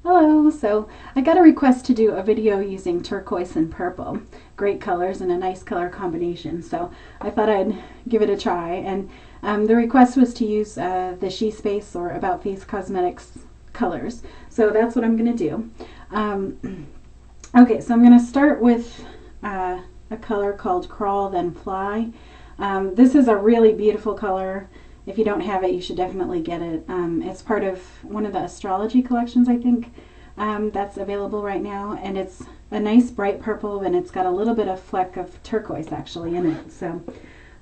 Hello, so I got a request to do a video using turquoise and purple. Great colors and a nice color combination, so I thought I'd give it a try. And the request was to use the She Space or About Face Cosmetics colors. So that's what I'm going to do. Okay, so I'm going to start with a color called Crawl Then Fly. This is a really beautiful color. If you don't have it, you should definitely get it. It's part of one of the astrology collections, I think, that's available right now. And it's a nice bright purple, and it's got a little bit of fleck of turquoise actually in it. So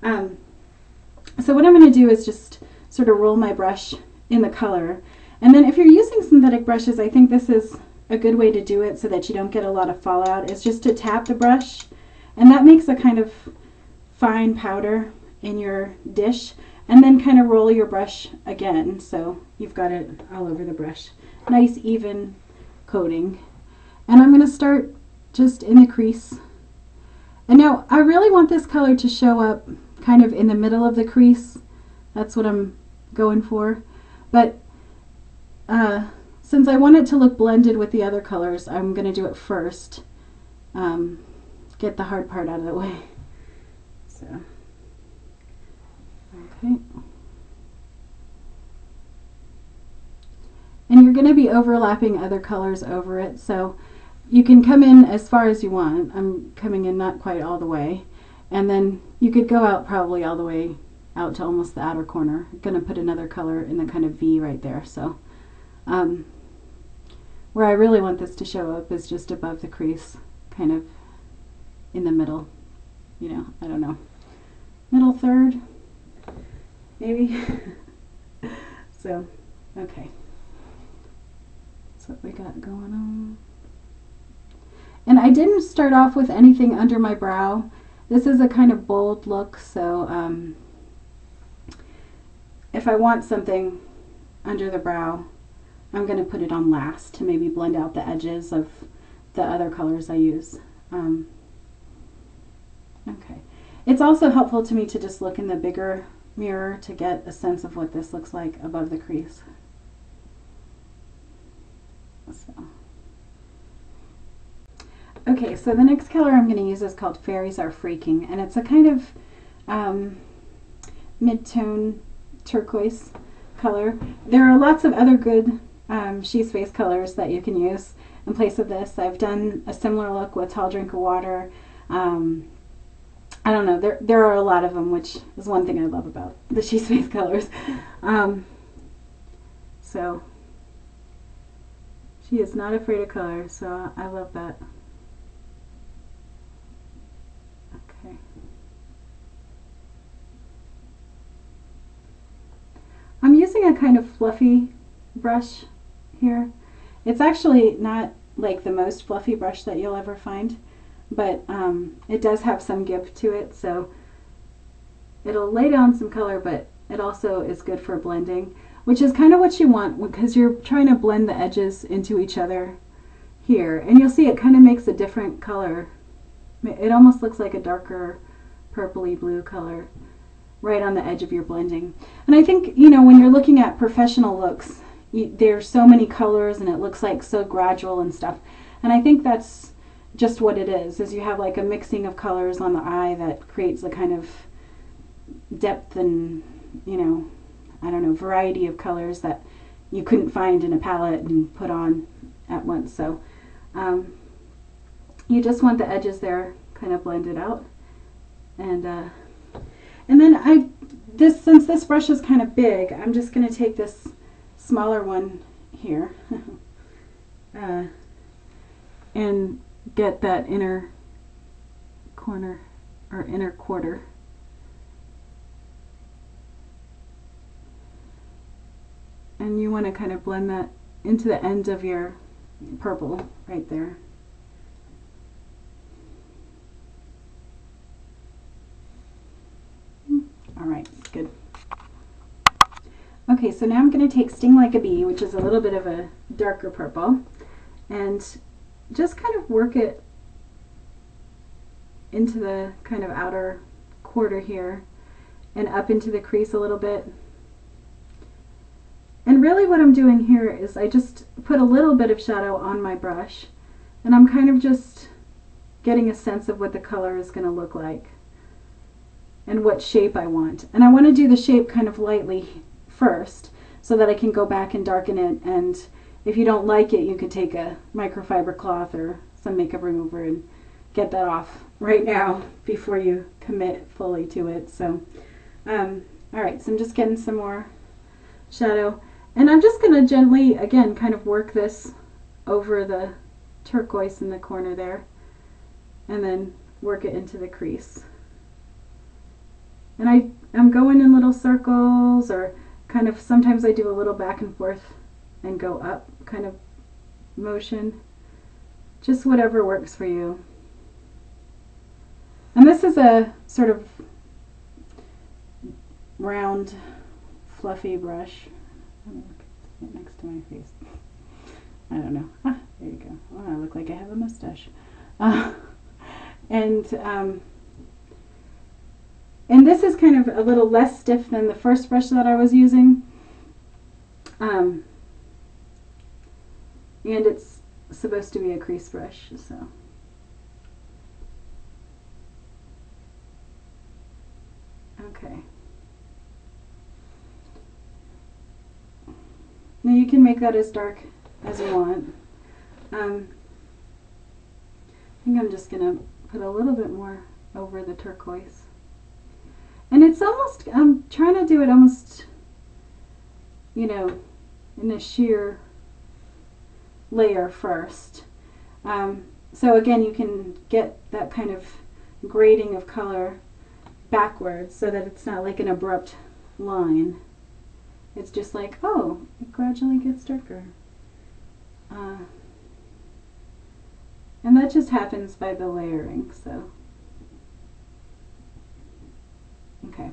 what I'm going to do is just sort of roll my brush in the color. And then if you're using synthetic brushes, I think this is a good way to do it so that you don't get a lot of fallout, is just to tap the brush. And that makes a kind of fine powder in your dish. And then kind of roll your brush again so you've got it all over the brush. Nice even coating. And I'm going to start just in the crease. And now I really want this color to show up kind of in the middle of the crease. That's what I'm going for. But since I want it to look blended with the other colors, I'm going to do it first. Get the hard part out of the way. So. Okay. And you're going to be overlapping other colors over it, so you can come in as far as you want. I'm coming in not quite all the way. And then you could go out probably all the way out to almost the outer corner. I'm going to put another color in the kind of V right there. So where I really want this to show up is just above the crease, kind of in the middle. You know, I don't know. Middle third. Maybe. So, okay. That's what we got going on. And I didn't start off with anything under my brow. This is a kind of bold look, so if I want something under the brow, I'm going to put it on last to maybe blend out the edges of the other colors I use. Okay. It's also helpful to me to just look in the bigger mirror to get a sense of what this looks like above the crease. So. Okay, so the next color I'm going to use is called Fairies Are Freaking, and it's a kind of mid-tone turquoise color. There are lots of other good She Space colors that you can use in place of this. I've done a similar look with Tall Drink of Water. I don't know, there are a lot of them, which is one thing I love about the She Space colors. So she is not afraid of color, so I love that. Okay. I'm using a kind of fluffy brush here. It's actually not like the most fluffy brush that you'll ever find, but it does have some give to it, so it'll lay down some color, but it also is good for blending, which is kind of what you want because you're trying to blend the edges into each other here. And you'll see it kind of makes a different color. It almost looks like a darker purpley blue color right on the edge of your blending. And I think, you know, when you're looking at professional looks, there's so many colors and it looks like so gradual and stuff. And I think that's just what it is you have like a mixing of colors on the eye that creates a kind of depth and, you know, I don't know, variety of colors that you couldn't find in a palette and put on at once. So you just want the edges there kind of blended out. And then since this brush is kind of big, I'm just going to take this smaller one here and get that inner corner or inner quarter. And you want to kind of blend that into the end of your purple right there. All right, good. Okay, so now I'm going to take Sting Like a Bee, which is a little bit of a darker purple, and just kind of work it into the kind of outer quarter here and up into the crease a little bit. And really what I'm doing here is I just put a little bit of shadow on my brush, and I'm kind of just getting a sense of what the color is going to look like and what shape I want. And I want to do the shape kind of lightly first so that I can go back and darken it, and if you don't like it, you can take a microfiber cloth or some makeup remover and get that off right now before you commit fully to it. So alright, so I'm just getting some more shadow, and I'm just going to gently, again, kind of work this over the turquoise in the corner there, and then work it into the crease. And I'm going in little circles, or kind of sometimes I do a little back and forth and go up kind of motion. Just whatever works for you. And this is a sort of round, fluffy brush. Next to my face. I don't know. Ah, there you go. Oh, I look like I have a mustache. And this is kind of a little less stiff than the first brush that I was using. And it's supposed to be a crease brush, so. Okay. Now you can make that as dark as you want. I think I'm just going to put a little bit more over the turquoise. And it's almost, I'm trying to do it almost, you know, in a sheer layer first. So again, you can get that kind of grading of color backwards so that it's not like an abrupt line. It's just like, oh, it gradually gets darker. And that just happens by the layering, so. Okay,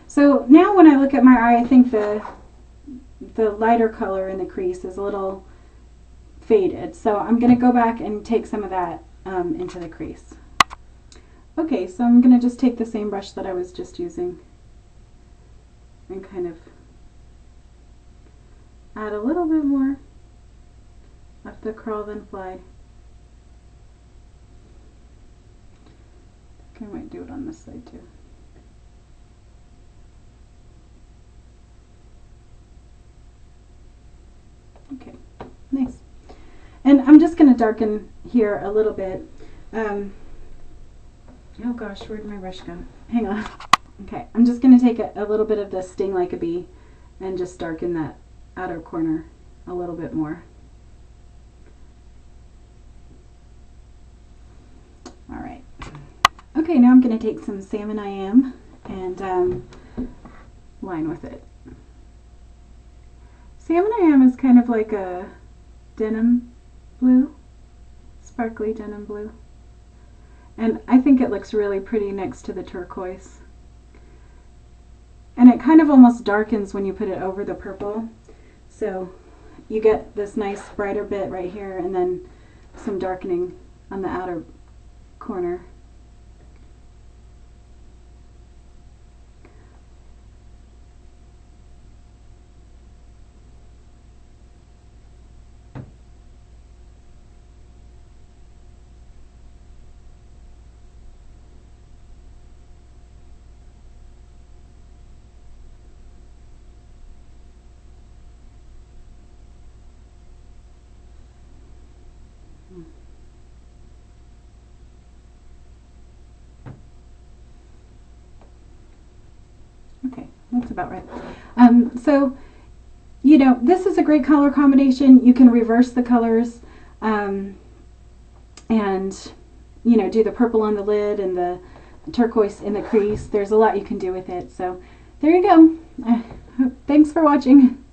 so now when I look at my eye, I think the lighter color in the crease is a little faded. So I'm going to go back and take some of that into the crease. Okay, so I'm going to just take the same brush that I was just using and kind of add a little bit more of the curl than fly. I think I might do it on this side too. Okay, nice. And I'm just going to darken here a little bit. Oh gosh, where'd my brush go? Hang on. Okay, I'm just going to take a little bit of the Sting Like a Bee and just darken that outer corner a little bit more. Alright. Okay, now I'm going to take some Salmon I and line with it. Salmon I is kind of like a denim blue, sparkly denim blue. And I think it looks really pretty next to the turquoise. And it kind of almost darkens when you put it over the purple. So you get this nice brighter bit right here and then some darkening on the outer corner. Okay, that's about right. So, you know, this is a great color combination. You can reverse the colors and, you know, do the purple on the lid and the turquoise in the crease. There's a lot you can do with it. So, there you go. Thanks for watching.